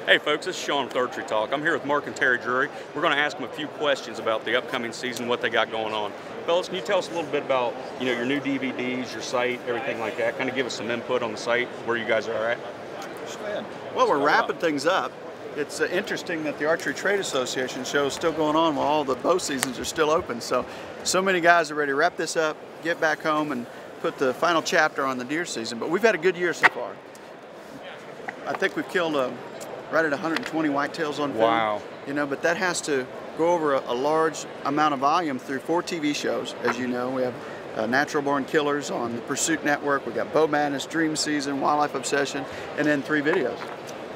Hey folks, this is Shawn with ArcheryTalk. I'm here with Mark and Terry Drury. We're going to ask them a few questions about the upcoming season, what they got going on. Fellas, can you tell us a little bit about your new DVDs, your site, everything like that? Kind of give us some input on the site, where you guys are at. Well, we're wrapping things up. It's interesting that the Archery Trade Association show is still going on while all the bow seasons are still open. So many guys are ready to wrap this up, get back home, and put the final chapter on the deer season. But we've had a good year so far. I think we've killed right at 120 whitetails on film. Wow. But that has to go over a large amount of volume through 4 TV shows. As you know, we have Natural Born Killers on the Pursuit Network. We got Bow Madness, Dream Season, Wildlife Obsession, and then 3 videos.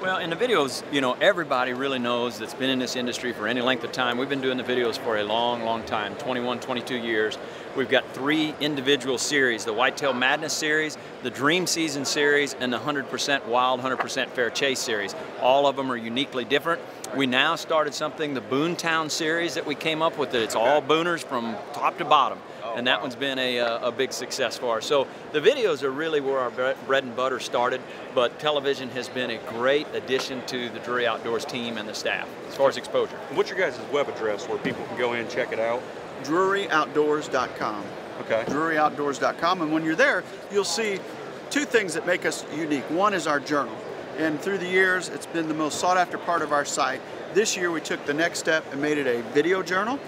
Well, in the videos, everybody really knows that's been in this industry for any length of time. We've been doing the videos for a long, long time, 21, 22 years. We've got 3 individual series, the Whitetail Madness series, the Dream Season series, and the 100% Wild, 100% Fair Chase series. All of them are uniquely different. We now started something, the Boontown series that we came up with. It's all booners from top to bottom. And that one's been a big success for us. So the videos are really where our bread and butter started, but television has been a great addition to the Drury Outdoors team and the staff as far as exposure. What's your guys' web address where people can go in and check it out? DruryOutdoors.com. Okay. DruryOutdoors.com. And when you're there, you'll see 2 things that make us unique. One is our journal. And through the years, it's been the most sought after part of our site. This year we took the next step and made it a video journal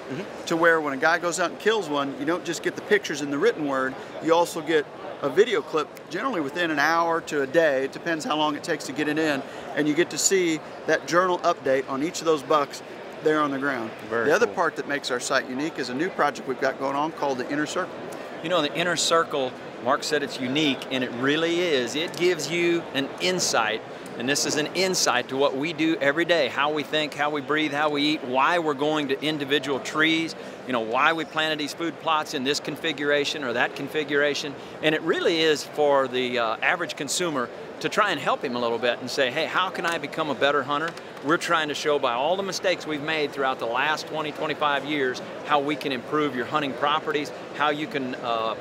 to where when a guy goes out and kills one, you don't just get the pictures and the written word, you also get a video clip generally within an hour to a day. It depends how long it takes to get it in, and you get to see that journal update on each of those bucks there on the ground. Very the other cool. part that makes our site unique is a new project we've got going on called the Inner Circle. The Inner Circle, Mark said it's unique, and it really is. It gives you an insight, and this is an insight to what we do every day, how we think, how we breathe, how we eat, why we're going to individual trees, why we planted these food plots in this configuration or that configuration. And it really is for the average consumer to try and help him a little bit and say, hey, how can I become a better hunter? We're trying to show by all the mistakes we've made throughout the last 20, 25 years how we can improve your hunting properties, how you can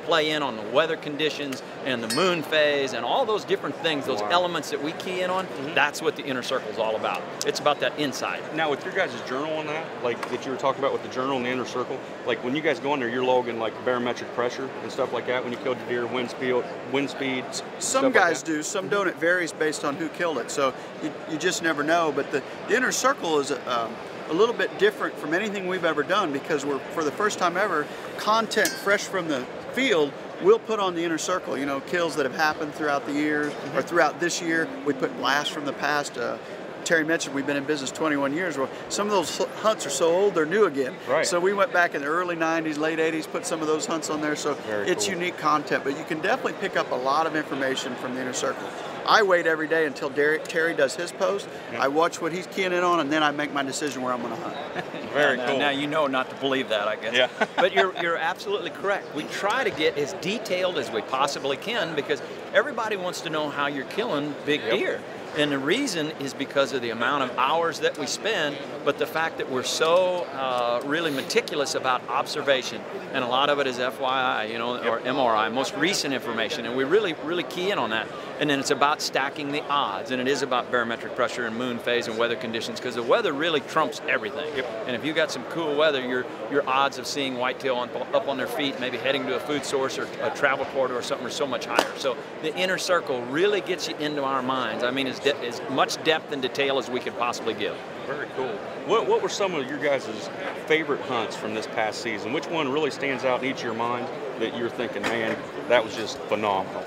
play in on the weather conditions and the moon phase and all those different things, those elements that we key in on. That's what the Inner Circle is all about. It's about that insight. Now, with your guys' journal on that, like that you were talking about with the journal and the Inner Circle, like when you guys go in there, you're logging like barometric pressure and stuff like that when you killed your deer, wind speed. Some guys do, some don't. It varies based on who killed it. So you just never know. But the Inner Circle is a little bit different from anything we've ever done because we're, for the first time ever, content fresh from the field we'll put on the Inner Circle, kills that have happened throughout the years or throughout this year. We put blasts from the past. Terry mentioned we've been in business 21 years. Well, some of those hunts are so old they're new again. Right. So we went back in the early 90s, late 80s, put some of those hunts on there. So it's cool. Unique content, but you can definitely pick up a lot of information from the Inner Circle. I wait every day until Terry does his post. I watch what he's keying in on, and then I make my decision where I'm going to hunt. Very cool. Now you know not to believe that, I guess. Yeah. But you're absolutely correct. We try to get as detailed as we possibly can because everybody wants to know how you're killing big deer. And the reason is because of the amount of hours that we spend, but the fact that we're so really meticulous about observation, and a lot of it is FYI, or MRI, most recent information, and we really key in on that. And then it's about stacking the odds, and it is about barometric pressure and moon phase and weather conditions, because the weather really trumps everything. And if you got some cool weather, your odds of seeing whitetail up on their feet, maybe heading to a food source or a travel corridor or something, are so much higher. So the Inner Circle really gets you into our minds. I mean, as much depth and detail as we could possibly give. Very cool. What were some of your guys' favorite hunts from this past season? Which one really stands out in each of your minds that you're thinking, man, that was just phenomenal?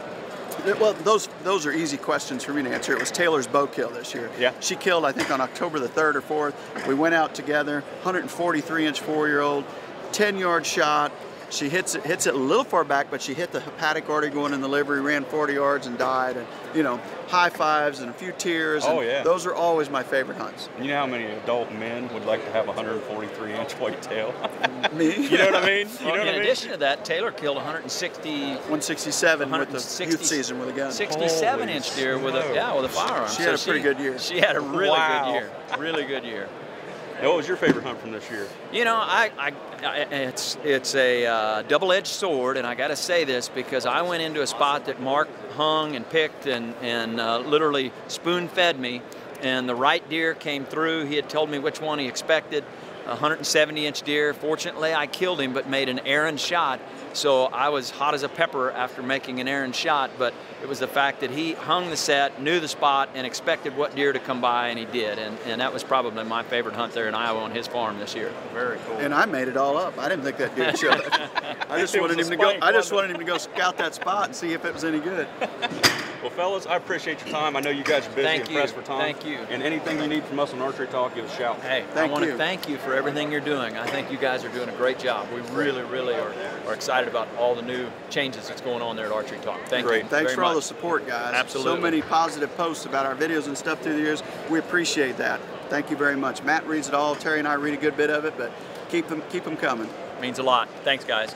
Well, those are easy questions for me to answer. It was Taylor's bow kill this year. Yeah. She killed, I think, on October the 3rd or 4th. We went out together, 143-inch 4-year-old, 10-yard shot. She hits it a little far back, but she hit the hepatic artery going in the liver. Ran 40 yards and died. And high fives and a few tears. Oh, and yeah. Those are always my favorite hunts. You know how many adult men would like to have a 143-inch whitetail? Me? You know what I mean? In addition to that, Taylor killed 167 with the youth season with a gun. 67-inch deer with a firearm. She had a pretty good year. She had a really good year. Really good year. Now, what was your favorite hunt from this year? It's a double-edged sword, and I got to say this because I went into a spot that Mark hung and picked and literally spoon-fed me, and the right deer came through. He had told me which one he expected, a 170-inch deer. Fortunately, I killed him, but made an errant shot. So I was hot as a pepper after making an errant shot, but it was the fact that he hung the set, knew the spot, and expected what deer to come by, and he did. And that was probably my favorite hunt there in Iowa on his farm this year. Very cool. And I made it all up. I didn't think that deer would show up. I just wanted him to go. I just wanted him to go scout that spot and see if it was any good. Well, fellas, I appreciate your time. I know you guys are busy and pressed for time. Thank you. And anything you need from us on Archery Talk, give us a shout. Hey, I want to thank you for everything you're doing. I think you guys are doing a great job. We really, really are excited about all the new changes that's going on there at Archery Talk. Thank you. Thanks for all the support, guys. Absolutely. So many positive posts about our videos and stuff through the years. We appreciate that. Thank you very much. Matt reads it all. Terry and I read a good bit of it, but keep them coming. Means a lot. Thanks, guys.